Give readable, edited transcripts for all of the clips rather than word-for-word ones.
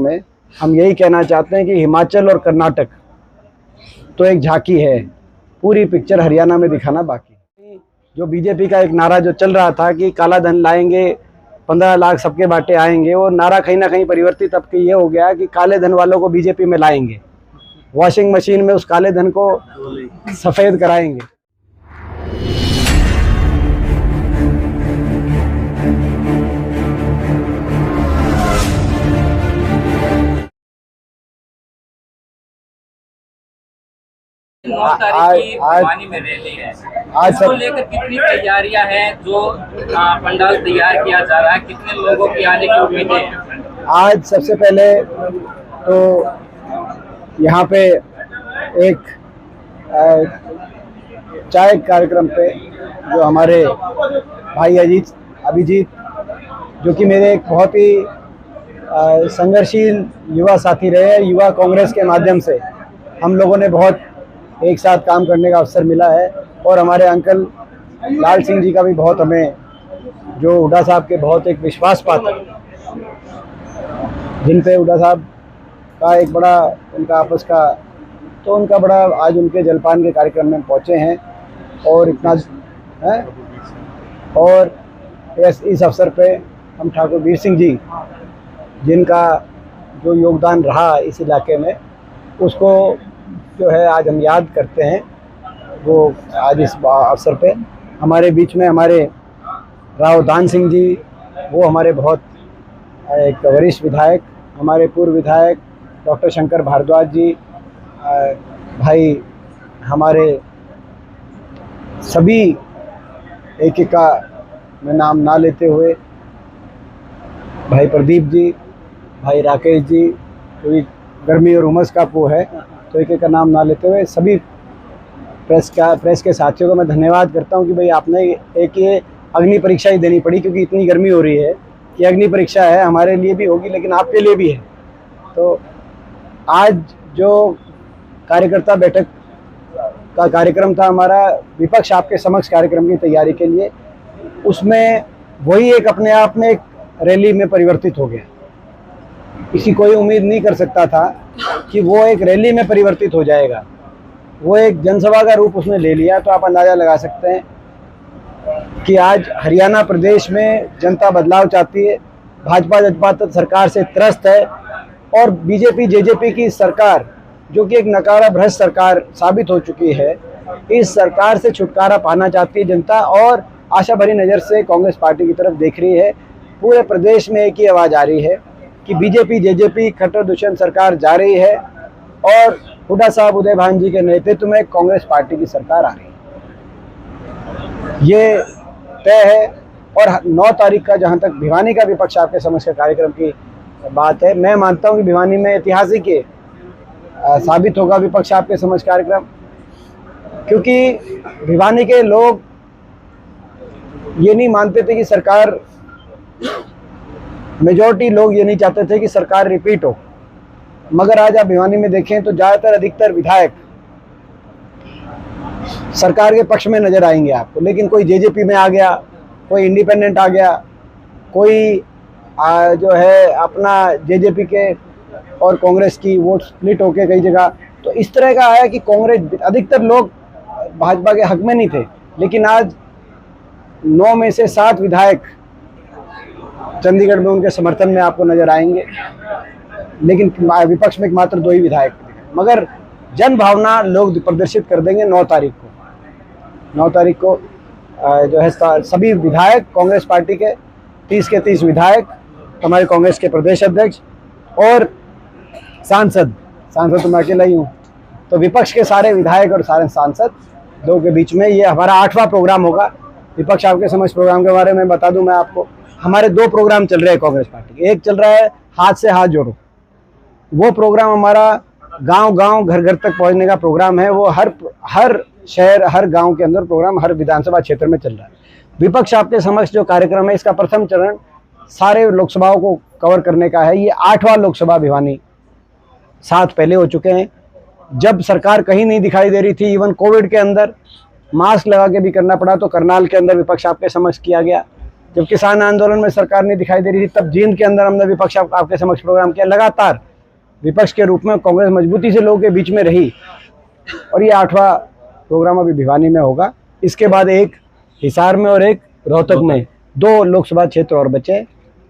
में हम यही कहना चाहते हैं कि हिमाचल और कर्नाटक तो एक झांकी है, पूरी पिक्चर हरियाणा में दिखाना बाकी है। जो बीजेपी का एक नारा जो चल रहा था कि काला धन लाएंगे, 15 लाख सबके बाटे आएंगे, वो नारा कहीं ना कहीं परिवर्तित अब ये हो गया कि काले धन वालों को बीजेपी में लाएंगे, वॉशिंग मशीन में उस काले धन को सफ़ेद कराएंगे। आज सब लेकर कितनी तैयारियां हैं, जो पंडाल तैयार किया जा रहा है, कितने लोगों की आने की उम्मीदें हैं? आज सबसे पहले तो यहाँ पे एक चाय कार्यक्रम पे जो हमारे भाई अभिजीत जो कि मेरे एक बहुत ही संघर्षशील युवा साथी रहे, युवा कांग्रेस के माध्यम से हम लोगों ने बहुत एक साथ काम करने का अवसर मिला है। और हमारे अंकल लाल सिंह जी का भी बहुत, हमें जो हुड्डा साहब के बहुत एक विश्वास पात्र, जिन पे हुड्डा साहब का एक बड़ा उनका आपस का, तो उनका बड़ा आज उनके जलपान के कार्यक्रम में पहुँचे हैं। और इतना है, और इस अवसर पे हम ठाकुर वीर सिंह जी, जिनका जो योगदान रहा इस इलाके में, उसको जो है आज हम याद करते हैं। वो आज इस अवसर पे हमारे बीच में हमारे राव दान सिंह जी, वो हमारे बहुत एक वरिष्ठ विधायक, हमारे पूर्व विधायक डॉक्टर शंकर भारद्वाज जी, भाई हमारे सभी एक का मैं नाम ना लेते हुए, भाई प्रदीप जी, भाई राकेश जी, क्योंकि गर्मी और उमस का वो है तो एक का नाम ना लेते हुए सभी प्रेस के साथियों को मैं धन्यवाद करता हूं कि भाई आपने एक ये अग्नि परीक्षा ही देनी पड़ी, क्योंकि इतनी गर्मी हो रही है कि अग्नि परीक्षा है, हमारे लिए भी होगी लेकिन आपके लिए भी है। तो आज जो कार्यकर्ता बैठक का कार्यक्रम था हमारा, विपक्ष आपके समक्ष कार्यक्रम की तैयारी के लिए, उसमें वही एक अपने आप में एक रैली में परिवर्तित हो गया। किसी कोई उम्मीद नहीं कर सकता था कि वो एक रैली में परिवर्तित हो जाएगा, वो एक जनसभा का रूप उसने ले लिया। तो आप अंदाज़ा लगा सकते हैं कि आज हरियाणा प्रदेश में जनता बदलाव चाहती है, भाजपा सरकार से त्रस्त है, और बीजेपी जेजेपी की सरकार जो कि एक नकारा भ्रष्ट सरकार साबित हो चुकी है, इस सरकार से छुटकारा पाना चाहती है जनता, और आशा भरी नज़र से कांग्रेस पार्टी की तरफ देख रही है। पूरे प्रदेश में एक ही आवाज़ आ रही है कि बीजेपी जेजेपी खट्टर दुष्यंत सरकार जा रही है और हुड्डा साहब उदय भान जी के नेतृत्व में कांग्रेस पार्टी की सरकार आ रही है, ये तय है। और 9 तारीख का जहां तक भिवानी का विपक्ष आपके समक्ष कार्यक्रम की बात है, मैं मानता हूं कि भिवानी में ऐतिहासिक साबित होगा विपक्ष आपके समक्ष कार्यक्रम, क्योंकि भिवानी के लोग ये नहीं मानते थे कि सरकार, मेजॉरिटी लोग ये नहीं चाहते थे कि सरकार रिपीट हो, मगर आज आप भिवानी में देखें तो ज़्यादातर अधिकतर विधायक सरकार के पक्ष में नज़र आएंगे आपको। लेकिन कोई जेजेपी में आ गया, कोई इंडिपेंडेंट आ गया, कोई जो है अपना जेजेपी के और कांग्रेस की वोट स्प्लिट होके कई जगह, तो इस तरह का आया कि कांग्रेस, अधिकतर लोग भाजपा के हक में नहीं थे। लेकिन आज 9 में से 7 विधायक चंडीगढ़ में उनके समर्थन में आपको नजर आएंगे, लेकिन विपक्ष में मात्र 2 ही विधायक, मगर जन भावना लोग प्रदर्शित कर देंगे 9 तारीख को। 9 तारीख को जो है सभी विधायक कांग्रेस पार्टी के 30 के 30 विधायक, हमारे कांग्रेस के प्रदेश अध्यक्ष और सांसद तो मैं अकेला ही हूँ, तो विपक्ष के सारे विधायक और सारे सांसद लोगों के बीच में ये हमारा 8वां प्रोग्राम होगा। विपक्ष आपके समक्ष प्रोग्राम के बारे में बता दूं मैं आपको, हमारे 2 प्रोग्राम चल रहे हैं कांग्रेस पार्टी के। एक चल रहा है हाथ से हाथ जोड़ो, वो प्रोग्राम हमारा गांव-गांव घर-घर तक पहुंचने का प्रोग्राम है। वो हर शहर, हर गांव के अंदर प्रोग्राम, हर विधानसभा क्षेत्र में चल रहा है। विपक्ष आपके समक्ष जो कार्यक्रम है, इसका प्रथम चरण सारे लोकसभाओं को कवर करने का है। ये 8वां लोकसभा भिवानी, 7 पहले हो चुके हैं। जब सरकार कहीं नहीं दिखाई दे रही थी, इवन कोविड के अंदर मास्क लगा के भी करना पड़ा, तो करनाल के अंदर विपक्ष आपके समक्ष किया गया। जब किसान आंदोलन में सरकार नहीं दिखाई दे रही थी, तब जींद के अंदर हमने विपक्ष आपके समक्ष प्रोग्राम किया। लगातार विपक्ष के रूप में कांग्रेस मजबूती से लोगों के बीच में रही, और ये 8वां प्रोग्राम अभी भिवानी में होगा। इसके बाद एक हिसार में और एक रोहतक में, 2 लोकसभा क्षेत्र और बचे,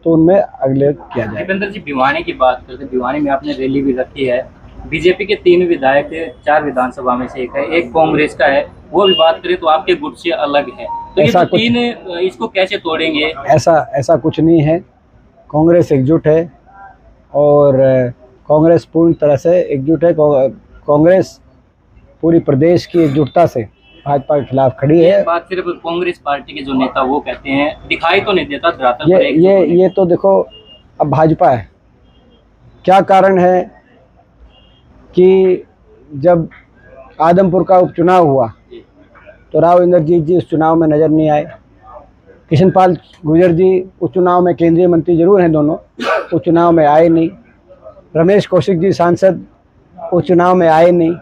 तो उनमें अगले किया जाए। दीपेंद्र जी, भिवानी की बात करते, भिवानी में आपने रैली भी रखी है। बीजेपी के 3 विधायक है, 4 विधानसभा में से एक है, एक कांग्रेस का है। वो भी बात करें तो आपके गुट से अलग है, तो ये तो 3 इसको कैसे तोड़ेंगे? ऐसा कुछ नहीं है। कांग्रेस एकजुट है और कांग्रेस पूर्ण तरह से एकजुट है। कांग्रेस पूरी प्रदेश की एकजुटता से भाजपा के खिलाफ खड़ी है। बात सिर्फ कांग्रेस पार्टी के जो नेता वो कहते हैं, दिखाई तो नहीं देता धरातल पर। ये तो देखो, अब भाजपा है, क्या कारण है कि जब आदमपुर का उपचुनाव हुआ तो राव इंद्रजीत जी उस चुनाव में नज़र नहीं आए। कृष्णपाल गुर्जर जी उस चुनाव में केंद्रीय मंत्री जरूर हैं दोनों, उस चुनाव में आए नहीं। रमेश कौशिक जी सांसद उस चुनाव में आए नहीं।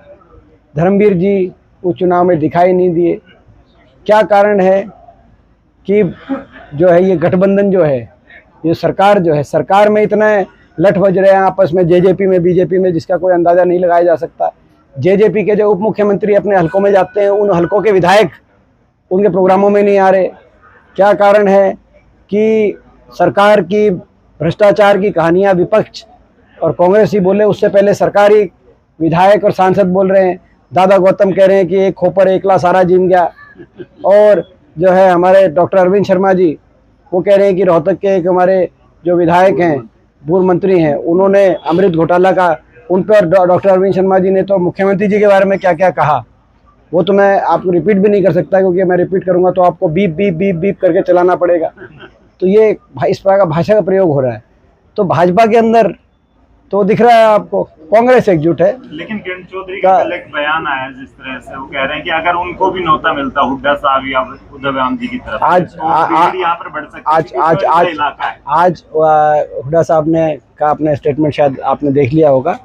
धर्मवीर जी उस चुनाव में दिखाई नहीं दिए। क्या कारण है कि जो है ये गठबंधन जो है, ये सरकार जो है, सरकार में इतने लठ बज रहे हैं आपस में, जेजेपी में बीजेपी में, जिसका कोई अंदाज़ा नहीं लगाया जा सकता। जेजेपी के जो उप मुख्यमंत्री अपने हलकों में जाते हैं, उन हलकों के विधायक उनके प्रोग्रामों में नहीं आ रहे। क्या कारण है कि सरकार की भ्रष्टाचार की कहानियां विपक्ष और कांग्रेस ही बोले, उससे पहले सरकारी विधायक और सांसद बोल रहे हैं। दादा गौतम कह रहे हैं कि एक खोपर एकला सारा जीन गया, और जो है हमारे डॉक्टर अरविंद शर्मा जी वो कह रहे हैं कि रोहतक के एक हमारे जो विधायक हैं, पूर्व मंत्री हैं, उन्होंने अमृत घोटाला का उन पर, डॉक्टर अरविंद शर्मा जी ने तो मुख्यमंत्री जी के बारे में क्या क्या कहा, वो तो मैं आपको रिपीट भी नहीं कर सकता, क्योंकि मैं रिपीट करूंगा तो आपको बीप बीप बीप बीप करके चलाना पड़ेगा। तो ये इस प्रकार का भाषा का प्रयोग हो रहा है। तो भाजपा के अंदर तो दिख रहा है आपको, कांग्रेस एकजुट है। लेकिन किरण चौधरी का कल एक बयान आया जिस तरह से वो कह रहे हैं कि अगर उनको भी न्योता मिलता हुड्डा साहब या उद्धव राम जी की तरफ, आज यहाँ पर बढ़ सकती है। आज हुड्डा साहब ने का अपने स्टेटमेंट शायद आपने देख लिया होगा।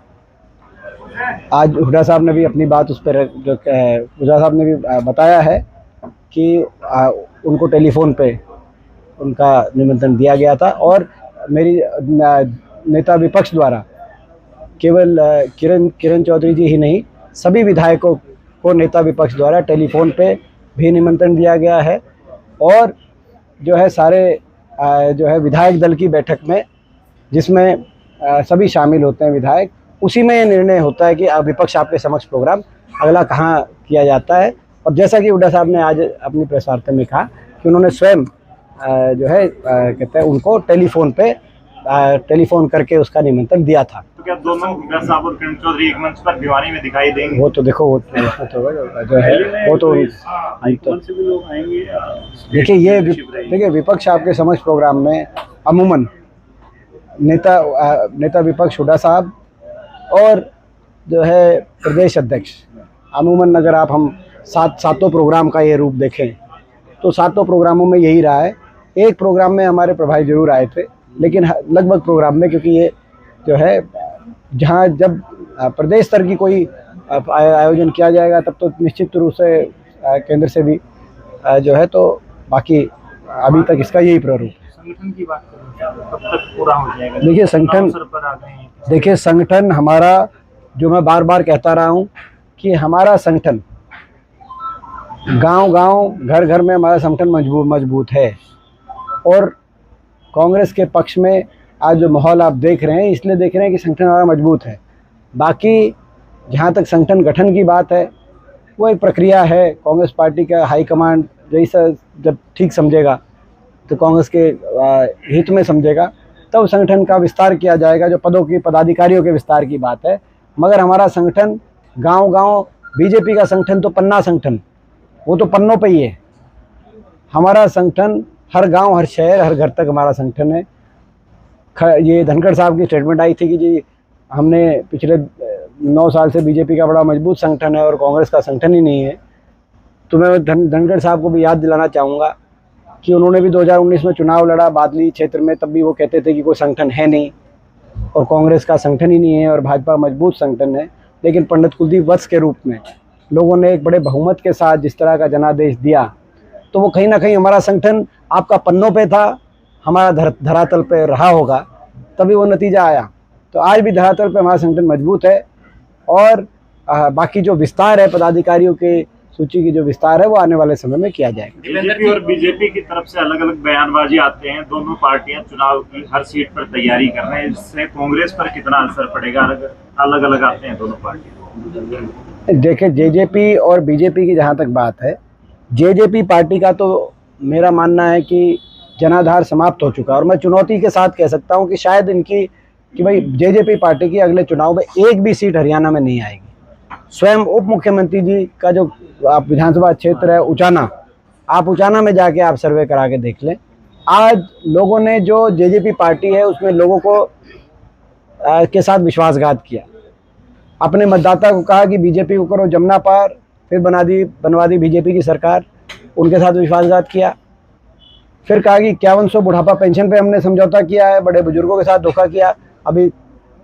आज हुड्डा साहब ने भी अपनी बात उस पर, हुड्डा साहब ने भी बताया है कि उनको टेलीफोन पे उनका निमंत्रण दिया गया था, और मेरी नेता विपक्ष द्वारा केवल किरण चौधरी जी ही नहीं, सभी विधायकों को नेता विपक्ष द्वारा टेलीफोन पे भी निमंत्रण दिया गया है। और जो है सारे जो है विधायक दल की बैठक में, जिसमें सभी शामिल होते हैं विधायक, उसी में ये निर्णय होता है कि विपक्ष आपके समक्ष प्रोग्राम अगला कहाँ किया जाता है। और जैसा कि हुड्डा साहब ने आज अपनी प्रेस वार्ता में कहा कि उन्होंने स्वयं जो है कहते हैं उनको टेलीफोन करके उसका निमंत्रण दिया था। तो क्या दोनों हुड्डा साहब और किरण चौधरी एक मंच पर भिवानी में दिखाई देंगे? वो तो देखो, वो तो जो है वो तो लोग आएंगे। देखिए विपक्ष आपके समक्ष प्रोग्राम में अमूमन नेता विपक्ष हुड्डा साहब और जो है प्रदेश अध्यक्ष, अमूमन अगर आप हम सातों प्रोग्राम का ये रूप देखें तो सातों प्रोग्रामों में यही रहा है। एक प्रोग्राम में हमारे प्रभारी जरूर आए थे, लेकिन लगभग प्रोग्राम में, क्योंकि ये जो है जहाँ जब प्रदेश स्तर की कोई आयोजन किया जाएगा तब तो निश्चित रूप से केंद्र से भी जो है, तो बाकी अभी तक इसका यही प्रारूप है। संगठन की बात करें कब तक पूरा हो जाएगा? देखिए संगठन हमारा, जो मैं बार बार कहता रहा हूँ कि हमारा संगठन गांव-गांव, घर-घर में हमारा संगठन मजबूत है। और कांग्रेस के पक्ष में आज जो माहौल आप देख रहे हैं, इसलिए देख रहे हैं कि संगठन हमारा मजबूत है। बाकी जहाँ तक संगठन गठन की बात है, वो एक प्रक्रिया है। कांग्रेस पार्टी का हाईकमांड जैसा जब ठीक समझेगा, तो कांग्रेस के हित में समझेगा, तब संगठन का विस्तार किया जाएगा। जो पदों की, पदाधिकारियों के विस्तार की बात है, मगर हमारा संगठन गांव-गांव, बीजेपी का संगठन तो पन्ना संगठन, वो तो पन्नों पे ही है। हमारा संगठन हर गांव, हर शहर, हर घर तक हमारा संगठन है। ये धनखड़ साहब की स्टेटमेंट आई थी कि जी हमने पिछले 9 साल से बीजेपी का बड़ा मजबूत संगठन है और कांग्रेस का संगठन ही नहीं है। तो मैं धनखड़ साहब को भी याद दिलाना चाहूँगा कि उन्होंने भी 2019 में चुनाव लड़ा बादली क्षेत्र में, तब भी वो कहते थे कि कोई संगठन है नहीं और कांग्रेस का संगठन ही नहीं है और भाजपा मजबूत संगठन है। लेकिन पंडित कुलदीप वत्स के रूप में लोगों ने एक बड़े बहुमत के साथ जिस तरह का जनादेश दिया, तो वो कहीं ना कहीं हमारा संगठन आपका पन्नों पे था, हमारा धरातल पे रहा होगा, तभी वो नतीजा आया। तो आज भी धरातल पे हमारा संगठन मजबूत है और बाकी जो विस्तार है पदाधिकारियों के सूची की जो विस्तार है वो आने वाले समय में किया जाएगा। बीजेपी और बीजेपी की तरफ से अलग अलग बयानबाजी आते हैं, दोनों पार्टियां चुनाव की हर सीट पर तैयारी कर रहे हैं, इससे कांग्रेस पर कितना असर पड़ेगा? अलग अलग आते हैं दोनों पार्टियां। देखिए, जेजेपी और बीजेपी की जहाँ तक बात है, जेजेपी पार्टी का तो मेरा मानना है कि जनाधार समाप्त हो चुका है और मैं चुनौती के साथ कह सकता हूँ कि शायद इनकी कि भाई जेजेपी पार्टी की अगले चुनाव में एक भी सीट हरियाणा में नहीं आएगी। स्वयं उप मुख्यमंत्री जी का जो आप विधानसभा क्षेत्र है उचाना, आप उचाना में जाके आप सर्वे करा के देख लें। आज लोगों ने जो जेजेपी पार्टी है उसमें लोगों को के साथ विश्वासघात किया, अपने मतदाता को कहा कि बीजेपी को करो जमुना पार, फिर बनवा दी बीजेपी की सरकार, उनके साथ विश्वासघात किया। फिर कहा कि 5100 बुढ़ापा पेंशन पे हमने समझौता किया है, बड़े बुजुर्गों के साथ धोखा किया। अभी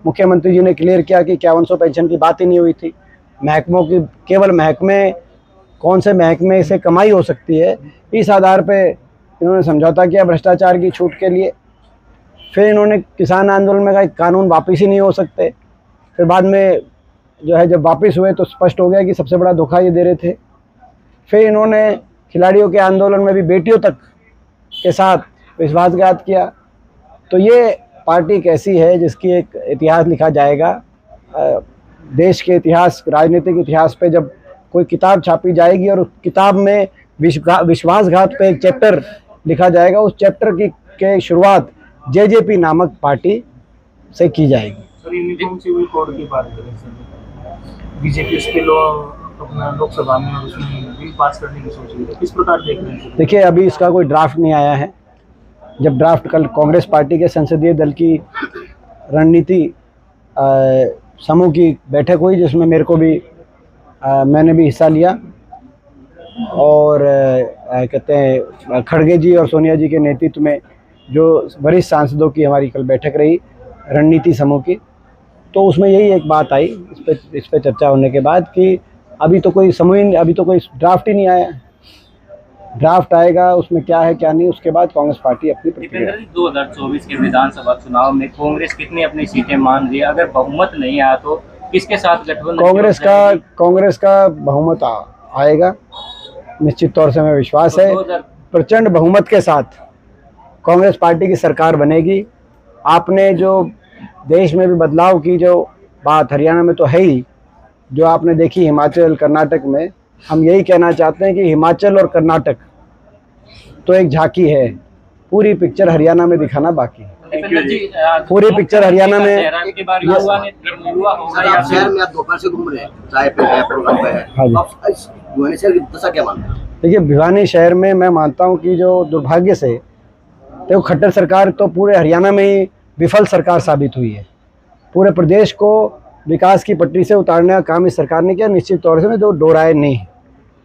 मुख्यमंत्री जी ने क्लियर किया कि 5100 पेंशन की बात ही नहीं हुई थी। महकमों की केवल महकमे, कौन से महकमे से कमाई हो सकती है, इस आधार पे इन्होंने समझौता किया भ्रष्टाचार की छूट के लिए। फिर इन्होंने किसान आंदोलन में कहा कानून वापस ही नहीं हो सकते। फिर बाद में जो है जब वापस हुए तो स्पष्ट हो गया कि सबसे बड़ा धोखा ये दे रहे थे। फिर इन्होंने खिलाड़ियों के आंदोलन में भी बेटियों तक के साथ विश्वासघात किया। तो ये पार्टी कैसी है जिसकी एक इतिहास लिखा जाएगा, देश के इतिहास, राजनीतिक इतिहास पे जब कोई किताब छापी जाएगी और उस किताब में विश्वासघात पे एक चैप्टर लिखा जाएगा, उस चैप्टर की शुरुआत जेजेपी नामक पार्टी से की जाएगी। सर, यूनिफॉर्म सिविल कोड की बात करें सर, बीजेपी उसके अपना लोकसभा में उसमें बिल पास करने की सोच रही है, किस प्रकार देख रहे हैं? देखिए, अभी इसका कोई ड्राफ्ट नहीं आया है। जब ड्राफ्ट कल कांग्रेस पार्टी के संसदीय दल की रणनीति समूह की बैठक हुई जिसमें मेरे को भी मैंने भी हिस्सा लिया और कहते हैं खड़गे जी और सोनिया जी के नेतृत्व में जो वरिष्ठ सांसदों की हमारी कल बैठक रही रणनीति समूह की, तो उसमें यही एक बात आई इस पे चर्चा होने के बाद कि अभी तो कोई ड्राफ्ट ही नहीं आया। ड्राफ्ट आएगा, उसमें क्या है क्या नहीं, उसके बाद कांग्रेस पार्टी अपनी प्रतिक्रिया। 2024 के विधानसभा चुनाव में कांग्रेस कितनी अपनी सीटें मान रही है? अगर बहुमत नहीं आया तो किसके साथ गठबंधन? कांग्रेस का बहुमत आएगा, निश्चित तौर से हमें विश्वास है। प्रचंड बहुमत के साथ कांग्रेस पार्टी की सरकार बनेगी। आपने जो देश में भी बदलाव की जो बात हरियाणा में तो है ही, जो आपने देखी हिमाचल कर्नाटक में, हम यही कहना चाहते हैं कि हिमाचल और कर्नाटक तो एक झांकी है, पूरी पिक्चर हरियाणा में दिखाना बाकी है। पूरी पिक्चर हरियाणा में शहर में आप दोपहर से घूम रहे हैं, चाय पे है, प्रोग्राम पे है, भिवानी शहर की दशा क्या मानते हैं? देखिए, भिवानी शहर में मैं मानता हूं कि जो दुर्भाग्य से देखो खट्टर सरकार तो पूरे हरियाणा में ही विफल सरकार साबित हुई है। पूरे प्रदेश को विकास की पटरी से उतारने का काम इस सरकार ने किया, निश्चित तौर से जो दो राय नहीं है।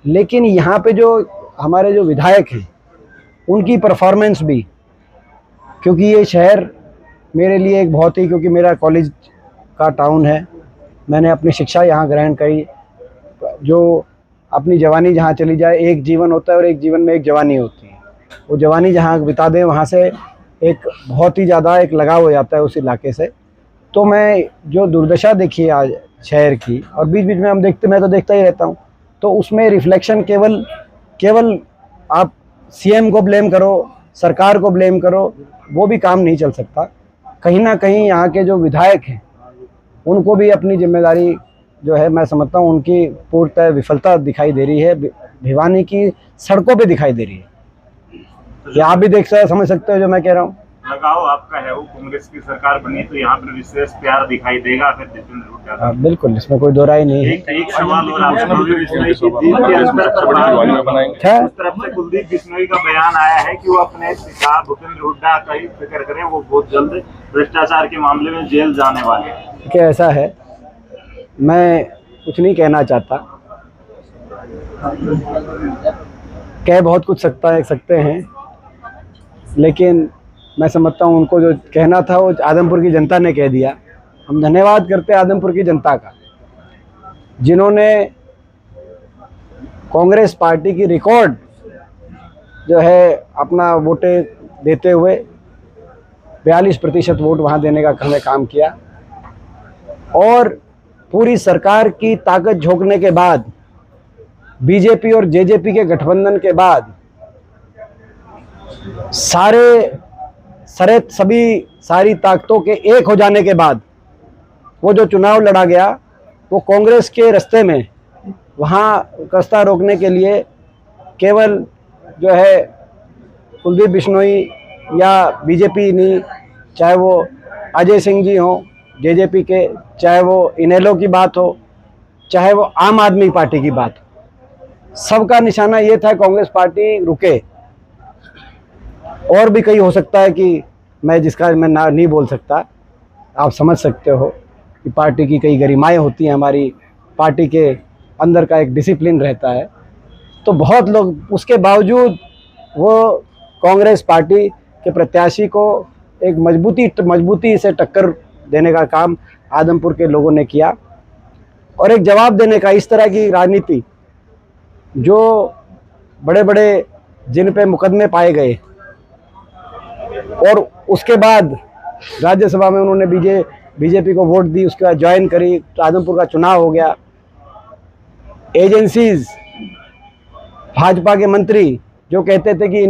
लेकिन यहाँ पे जो हमारे जो विधायक हैं उनकी परफॉर्मेंस भी, क्योंकि ये शहर मेरे लिए एक बहुत ही, क्योंकि मेरा कॉलेज का टाउन है, मैंने अपनी शिक्षा यहाँ ग्रहण करी, जो अपनी जवानी जहाँ चली जाए, एक जीवन होता है और एक जीवन में एक जवानी होती है, वो जवानी जहाँ बिता दें वहाँ से एक बहुत ही ज़्यादा एक लगाव हो जाता है उस इलाके से। तो मैं जो दुर्दशा देखी है आज शहर की, और बीच बीच में मैं तो देखता ही रहता हूँ, तो उसमें रिफ्लेक्शन केवल आप सीएम को ब्लेम करो, सरकार को ब्लेम करो, वो भी काम नहीं चल सकता। कहीं ना कहीं यहाँ के जो विधायक हैं उनको भी अपनी जिम्मेदारी जो है, मैं समझता हूँ उनकी पूर्णतः विफलता दिखाई दे रही है, भिवानी की सड़कों पे दिखाई दे रही है। ये आप भी समझ सकते हो जो मैं कह रहा हूँ। लगाव आपका है, वो कांग्रेस की सरकार बनी तो यहाँ पर विशेष प्यार दिखाई देगा फिर जितेंद्र हुड्डा? बिल्कुल, इसमें कोई दो राय नहीं है। एक सवाल और आपसे, उस तरफ से कुलदीप बिश्नोई का बयान आया है कि वो अपने पिता भूपेंद्र हुड्डा का ही फिक्र करें, वो बहुत जल्द भ्रष्टाचार के मामले में जेल जाने वाले हैं। क्या ऐसा है? मैं कुछ नहीं कहना चाहता, कह बहुत कुछ सकते हैं, लेकिन मैं समझता हूँ उनको जो कहना था वो आदमपुर की जनता ने कह दिया। हम धन्यवाद करते हैं आदमपुर की जनता का, जिन्होंने कांग्रेस पार्टी की रिकॉर्ड जो है अपना वोटें देते हुए 42% वोट वहाँ देने का हमने काम किया। और पूरी सरकार की ताकत झोंकने के बाद, बीजेपी और जेजेपी के गठबंधन के बाद, सारी ताकतों के एक हो जाने के बाद वो जो चुनाव लड़ा गया, वो कांग्रेस के रास्ते में वहाँ रास्ता रोकने के लिए केवल जो है कुलदीप बिश्नोई या बीजेपी नहीं, चाहे वो अजय सिंह जी हों जेजेपी के, चाहे वो इनेलो की बात हो, चाहे वो आम आदमी पार्टी की बात हो, सबका निशाना ये था कांग्रेस पार्टी रुके। और भी कई हो सकता है कि जिसका मैं ना नहीं बोल सकता, आप समझ सकते हो कि पार्टी की कई गरिमाएं होती हैं, हमारी पार्टी के अंदर का एक डिसिप्लिन रहता है। तो बहुत लोग उसके बावजूद वो कांग्रेस पार्टी के प्रत्याशी को एक मजबूती से टक्कर देने का काम आदमपुर के लोगों ने किया, और एक जवाब देने का। इस तरह की राजनीति जो बड़े बड़े जिन पे मुकदमे पाए गए और उसके बाद राज्यसभा में उन्होंने बीजेपी को वोट दी, उसके बाद ज्वाइन करी, तो आदमपुर का चुनाव हो गया। एजेंसीज, भाजपा के मंत्री जो कहते थे कि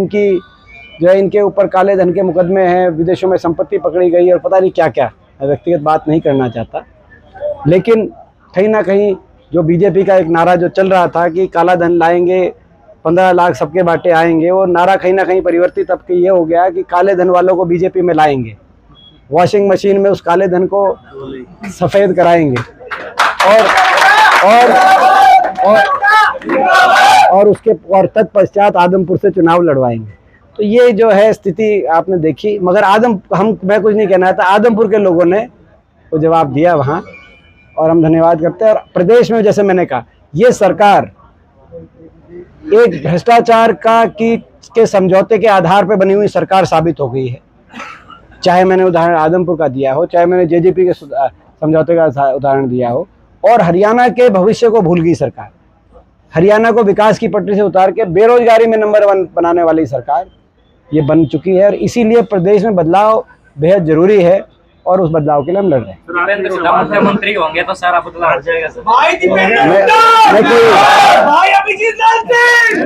इनके ऊपर काले धन के मुकदमे हैं, विदेशों में संपत्ति पकड़ी गई और पता नहीं क्या क्या, मैं व्यक्तिगत बात नहीं करना चाहता, लेकिन कहीं ना कहीं जो बीजेपी का एक नारा जो चल रहा था कि काला धन लाएंगे, 15 लाख सबके बाटे आएंगे, वो नारा कहीं ना कहीं परिवर्तित अब ये हो गया कि काले धन वालों को बीजेपी में लाएंगे, वॉशिंग मशीन में उस काले धन को सफ़ेद कराएंगे और तत्पश्चात आदमपुर से चुनाव लड़वाएंगे। तो ये जो है स्थिति आपने देखी, मगर मैं कुछ नहीं कहना था, आदमपुर के लोगों ने वो जवाब दिया वहाँ, और हम धन्यवाद करते हैं। और प्रदेश में जैसे मैंने कहा, ये सरकार एक भ्रष्टाचार के समझौते के आधार पर बनी हुई सरकार साबित हो गई है। चाहे मैंने उदाहरण आदमपुर का दिया हो, चाहे मैंने जेजेपी के समझौते का उदाहरण दिया हो, और हरियाणा के भविष्य को भूल गई सरकार। हरियाणा को विकास की पटरी से उतार के बेरोजगारी में नंबर 1 बनाने वाली सरकार ये बन चुकी है, और इसीलिए प्रदेश में बदलाव बेहद जरूरी है, और उस बदलाव के लिए हम लड़ रहे हैं। मुख्यमंत्री होंगे तो सारा बदलाव हो जाएगा सर। भाई अभिजीत लाल सिंह